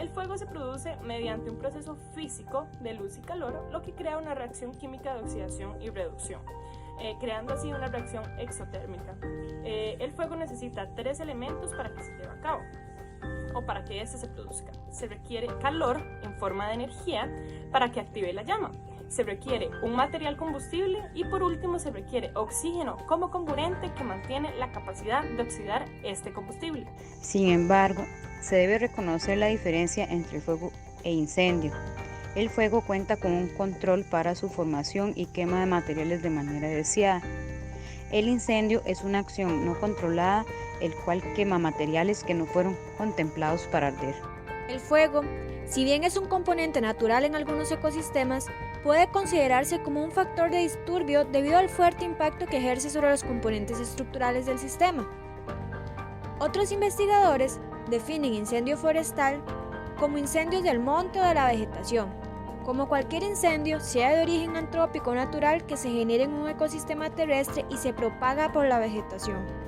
El fuego se produce mediante un proceso físico de luz y calor, lo que crea una reacción química de oxidación y reducción, creando así una reacción exotérmica. El fuego necesita 3 elementos para que se lleve a cabo, o para que este se produzca. Se requiere calor en forma de energía para que active la llama. Se requiere un material combustible y por último se requiere oxígeno como componente que mantiene la capacidad de oxidar este combustible. Sin embargo, se debe reconocer la diferencia entre fuego e incendio. El fuego cuenta con un control para su formación y quema de materiales de manera deseada. El incendio es una acción no controlada, el cual quema materiales que no fueron contemplados para arder. El fuego, si bien es un componente natural en algunos ecosistemas, puede considerarse como un factor de disturbio debido al fuerte impacto que ejerce sobre los componentes estructurales del sistema. Otros investigadores definen incendio forestal como incendios del monte o de la vegetación. Como cualquier incendio, sea de origen antrópico o natural que se genere en un ecosistema terrestre y se propaga por la vegetación.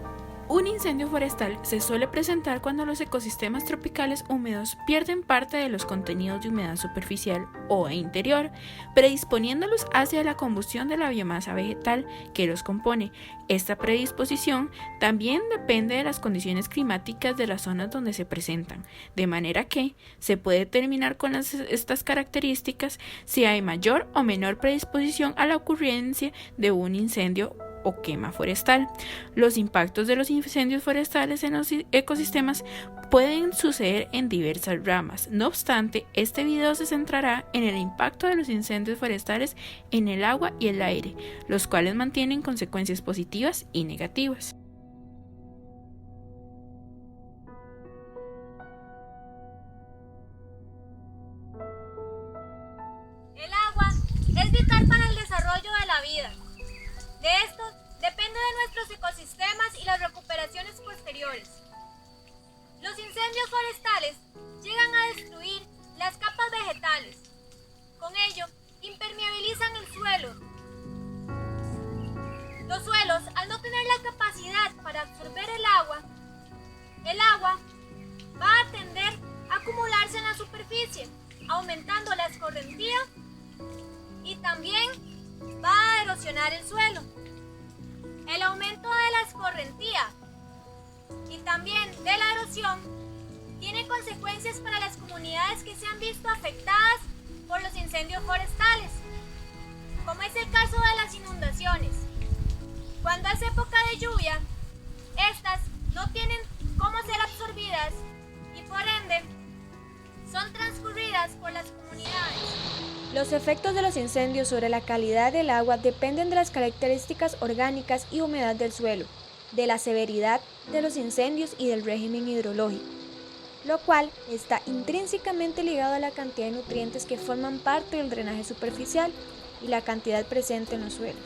Un incendio forestal se suele presentar cuando los ecosistemas tropicales húmedos pierden parte de los contenidos de humedad superficial o interior, predisponiéndolos hacia la combustión de la biomasa vegetal que los compone. Esta predisposición también depende de las condiciones climáticas de las zonas donde se presentan, de manera que se puede determinar con estas características si hay mayor o menor predisposición a la ocurrencia de un incendio o quema forestal. Los impactos de los incendios forestales en los ecosistemas pueden suceder en diversas ramas. No obstante, este video se centrará en el impacto de los incendios forestales en el agua y el aire, los cuales mantienen consecuencias positivas y negativas. El agua es vital para el desarrollo de la vida. De esto depende de nuestros ecosistemas y las recuperaciones posteriores. Los incendios forestales llegan a destruir las capas vegetales. Con ello, impermeabilizan el suelo. Los suelos, al no tener la capacidad para absorber el agua va a tender a acumularse en la superficie, aumentando la escorrentía y también va a erosionar el suelo. El aumento de la escorrentía y también de la erosión tiene consecuencias para las comunidades que se han visto afectadas por los incendios forestales, como es el caso de las inundaciones. Cuando es época de lluvia, estas no tienen cómo ser absorbidas y por ende son transcurridas por las comunidades. Los efectos de los incendios sobre la calidad del agua dependen de las características orgánicas y humedad del suelo, de la severidad de los incendios y del régimen hidrológico, lo cual está intrínsecamente ligado a la cantidad de nutrientes que forman parte del drenaje superficial y la cantidad presente en los suelos,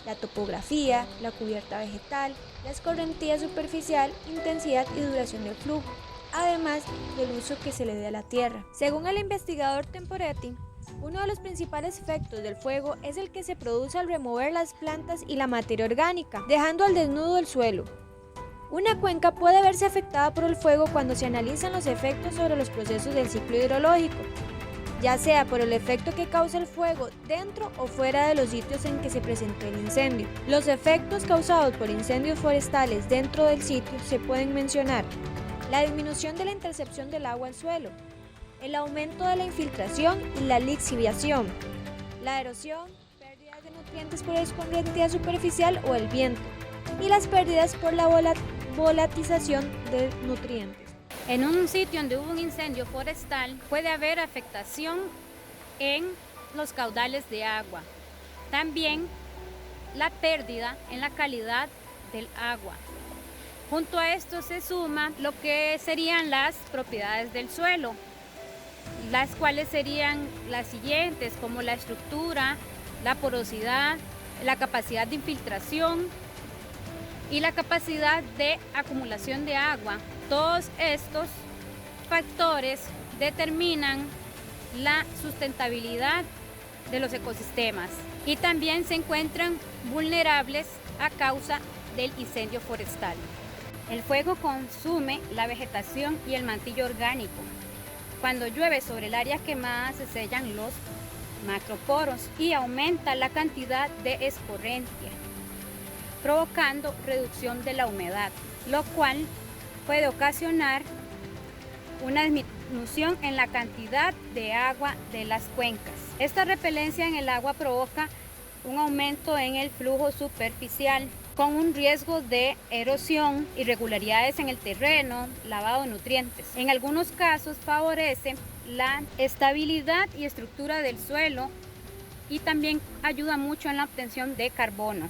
la topografía, la cubierta vegetal, la escorrentía superficial, intensidad y duración del flujo, además del uso que se le dé a la tierra. Según el investigador Temporetti, uno de los principales efectos del fuego es el que se produce al remover las plantas y la materia orgánica, dejando al desnudo el suelo. Una cuenca puede verse afectada por el fuego cuando se analizan los efectos sobre los procesos del ciclo hidrológico, ya sea por el efecto que causa el fuego dentro o fuera de los sitios en que se presentó el incendio. Los efectos causados por incendios forestales dentro del sitio se pueden mencionar: la disminución de la intercepción del agua al suelo, el aumento de la infiltración y la lixiviación, la erosión, pérdidas de nutrientes por escorrentía superficial o el viento, y las pérdidas por la volatización de nutrientes. En un sitio donde hubo un incendio forestal puede haber afectación en los caudales de agua. También la pérdida en la calidad del agua. Junto a esto se suma lo que serían las propiedades del suelo, las cuales serían las siguientes, como la estructura, la porosidad, la capacidad de infiltración y la capacidad de acumulación de agua. Todos estos factores determinan la sustentabilidad de los ecosistemas y también se encuentran vulnerables a causa del incendio forestal. El fuego consume la vegetación y el mantillo orgánico. Cuando llueve sobre el área quemada se sellan los macroporos y aumenta la cantidad de escorrencia, provocando reducción de la humedad, lo cual puede ocasionar una disminución en la cantidad de agua de las cuencas. Esta repelencia en el agua provoca un aumento en el flujo superficial, con un riesgo de erosión, irregularidades en el terreno, lavado de nutrientes. En algunos casos favorece la estabilidad y estructura del suelo y también ayuda mucho en la obtención de carbono.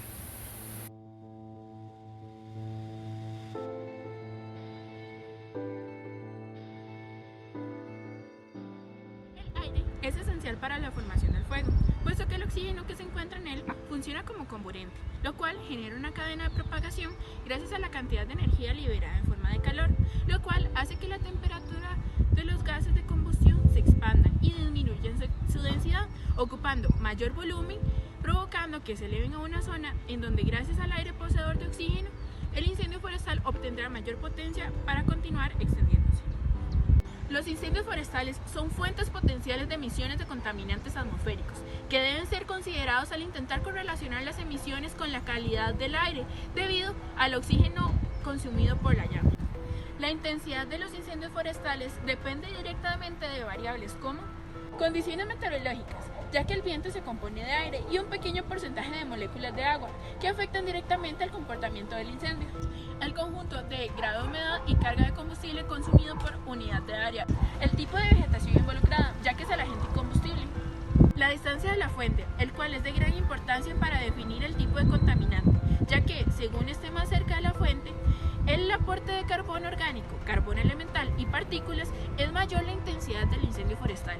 El aire es esencial para la formación del fuego, puesto que el oxígeno que se encuentra en él funciona como comburente, lo cual genera una cadena de propagación gracias a la cantidad de energía liberada en forma de calor, lo cual hace que la temperatura de los gases de combustión se expandan y disminuyan su densidad, ocupando mayor volumen, provocando que se eleven a una zona en donde, gracias al aire poseedor de oxígeno, el incendio forestal obtendrá mayor potencia para continuar extendiéndose. Los incendios forestales son fuentes potenciales de emisiones de contaminantes atmosféricos que deben ser considerados al intentar correlacionar las emisiones con la calidad del aire debido al oxígeno consumido por la llama. La intensidad de los incendios forestales depende directamente de variables como condiciones meteorológicas, ya que el viento se compone de aire y un pequeño porcentaje de moléculas de agua que afectan directamente al comportamiento del incendio. El conjunto de grado de humedad y carga de combustible consumido por unidad de área. El tipo de vegetación involucrada, ya que es el agente combustible. La distancia de la fuente, el cual es de gran importancia para definir el tipo de contaminante, ya que, según esté más cerca de la fuente, el aporte de carbono orgánico, carbono elemental y partículas es mayor la intensidad del incendio forestal.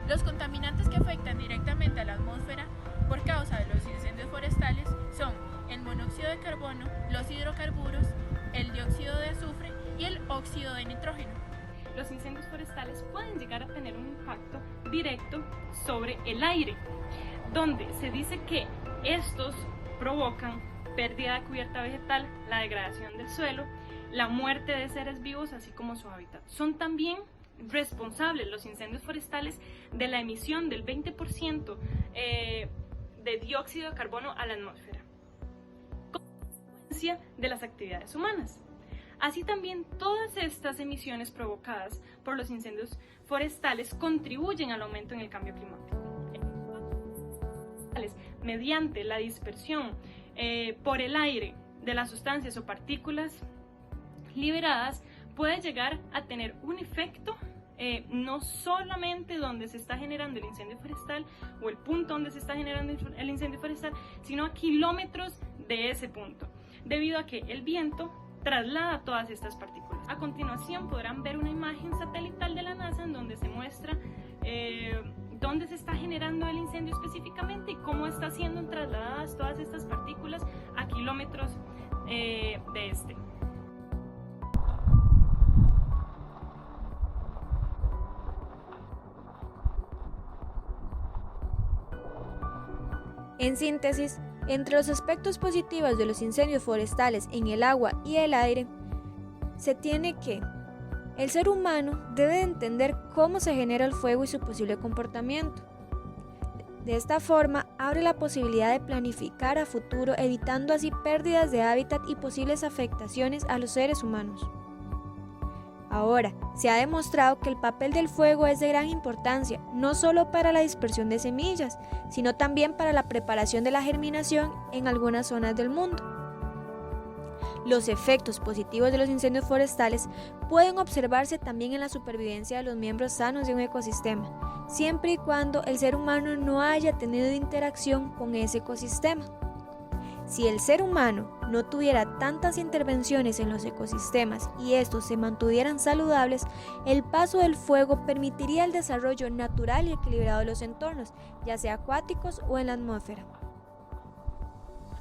Los contaminantes que afectan directamente a la atmósfera por causa de los incendios forestales son el monóxido de carbono, los hidrocarburos, el dióxido de azufre y el óxido de nitrógeno. Los incendios forestales pueden llegar a tener un impacto directo sobre el aire, donde se dice que estos provocan pérdida de cubierta vegetal, la degradación del suelo, la muerte de seres vivos, así como su hábitat. Son también responsables los incendios forestales de la emisión del 20% de dióxido de carbono a la atmósfera, consecuencia de las actividades humanas. Así también, todas estas emisiones provocadas por los incendios forestales contribuyen al aumento en el cambio climático. Mediante la dispersión por el aire de las sustancias o partículas liberadas, puede llegar a tener un efecto no solamente donde se está generando el incendio forestal o el punto donde se está generando el incendio forestal, sino a kilómetros de ese punto, debido a que el viento traslada todas estas partículas. A continuación podrán ver una imagen satelital de la NASA en donde se muestra dónde se está generando el incendio específicamente y cómo está siendo trasladadas todas estas partículas a kilómetros de este. En síntesis, entre los aspectos positivos de los incendios forestales en el agua y el aire, se tiene que el ser humano debe entender cómo se genera el fuego y su posible comportamiento. De esta forma, abre la posibilidad de planificar a futuro, evitando así pérdidas de hábitat y posibles afectaciones a los seres humanos. Ahora, se ha demostrado que el papel del fuego es de gran importancia, no solo para la dispersión de semillas, sino también para la preparación de la germinación en algunas zonas del mundo. Los efectos positivos de los incendios forestales pueden observarse también en la supervivencia de los miembros sanos de un ecosistema, siempre y cuando el ser humano no haya tenido interacción con ese ecosistema. Si el ser humano no tuviera tantas intervenciones en los ecosistemas y estos se mantuvieran saludables, el paso del fuego permitiría el desarrollo natural y equilibrado de los entornos, ya sea acuáticos o en la atmósfera.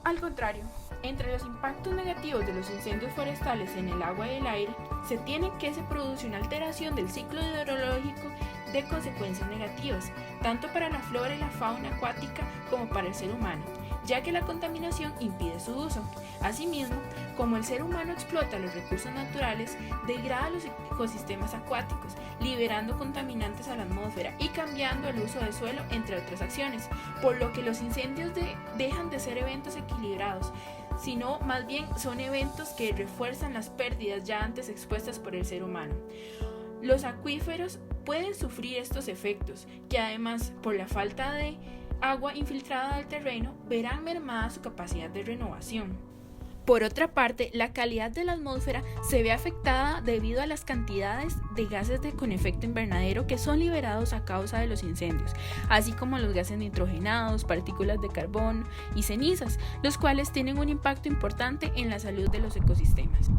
Al contrario, entre los impactos negativos de los incendios forestales en el agua y el aire, se tiene que se produce una alteración del ciclo hidrológico de consecuencias negativas, tanto para la flora y la fauna acuática como para el ser humano, ya que la contaminación impide su uso. Asimismo, como el ser humano explota los recursos naturales, degrada los ecosistemas acuáticos, liberando contaminantes a la atmósfera y cambiando el uso del suelo, entre otras acciones, por lo que los incendios dejan de ser eventos equilibrados, sino más bien son eventos que refuerzan las pérdidas ya antes expuestas por el ser humano. Los acuíferos pueden sufrir estos efectos, que además, por la falta de agua infiltrada al terreno, verán mermada su capacidad de renovación. Por otra parte, la calidad de la atmósfera se ve afectada debido a las cantidades de gases con efecto invernadero que son liberados a causa de los incendios, así como los gases nitrogenados, partículas de carbón y cenizas, los cuales tienen un impacto importante en la salud de los ecosistemas.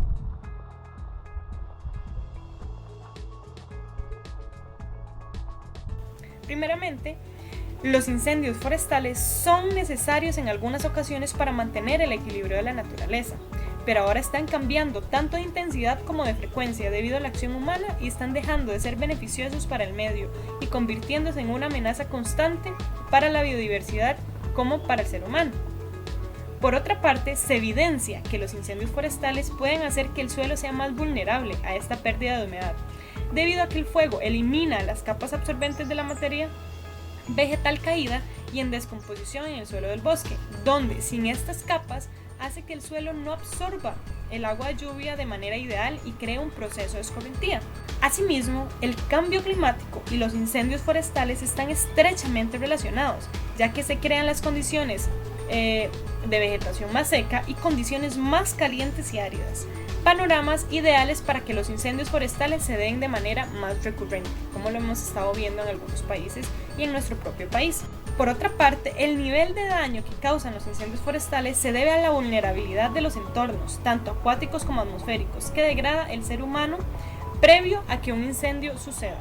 Primeramente, los incendios forestales son necesarios en algunas ocasiones para mantener el equilibrio de la naturaleza, pero ahora están cambiando tanto de intensidad como de frecuencia debido a la acción humana y están dejando de ser beneficiosos para el medio y convirtiéndose en una amenaza constante para la biodiversidad como para el ser humano. Por otra parte, se evidencia que los incendios forestales pueden hacer que el suelo sea más vulnerable a esta pérdida de humedad, debido a que el fuego elimina las capas absorbentes de la materia vegetal caída y en descomposición en el suelo del bosque, donde sin estas capas hace que el suelo no absorba el agua de lluvia de manera ideal y crea un proceso de escorrentía. Asimismo, el cambio climático y los incendios forestales están estrechamente relacionados, ya que se crean las condiciones de vegetación más seca y condiciones más calientes y áridas, panoramas ideales para que los incendios forestales se den de manera más recurrente, como lo hemos estado viendo en algunos países y en nuestro propio país. Por otra parte, el nivel de daño que causan los incendios forestales se debe a la vulnerabilidad de los entornos, tanto acuáticos como atmosféricos, que degrada el ser humano previo a que un incendio suceda.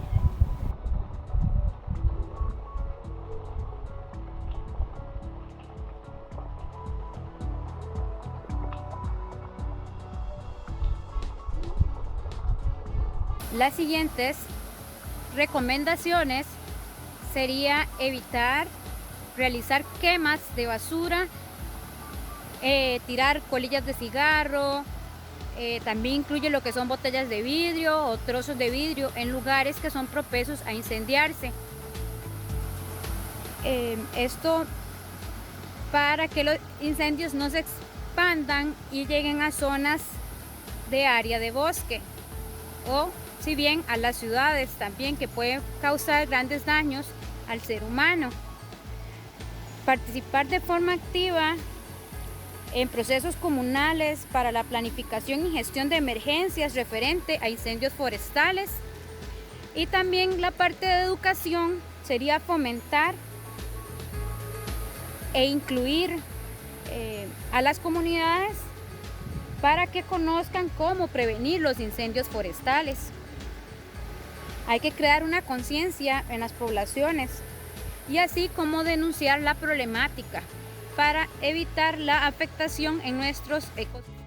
Las siguientes recomendaciones sería evitar realizar quemas de basura, tirar colillas de cigarro, también incluye lo que son botellas de vidrio o trozos de vidrio en lugares que son propensos a incendiarse. Esto para que los incendios no se expandan y lleguen a zonas de área de bosque, o si bien a las ciudades también, que pueden causar grandes daños al ser humano. Participar de forma activa en procesos comunales para la planificación y gestión de emergencias referente a incendios forestales. Y también la parte de educación sería fomentar e incluir a las comunidades para que conozcan cómo prevenir los incendios forestales. Hay que crear una conciencia en las poblaciones y así como denunciar la problemática para evitar la afectación en nuestros ecosistemas.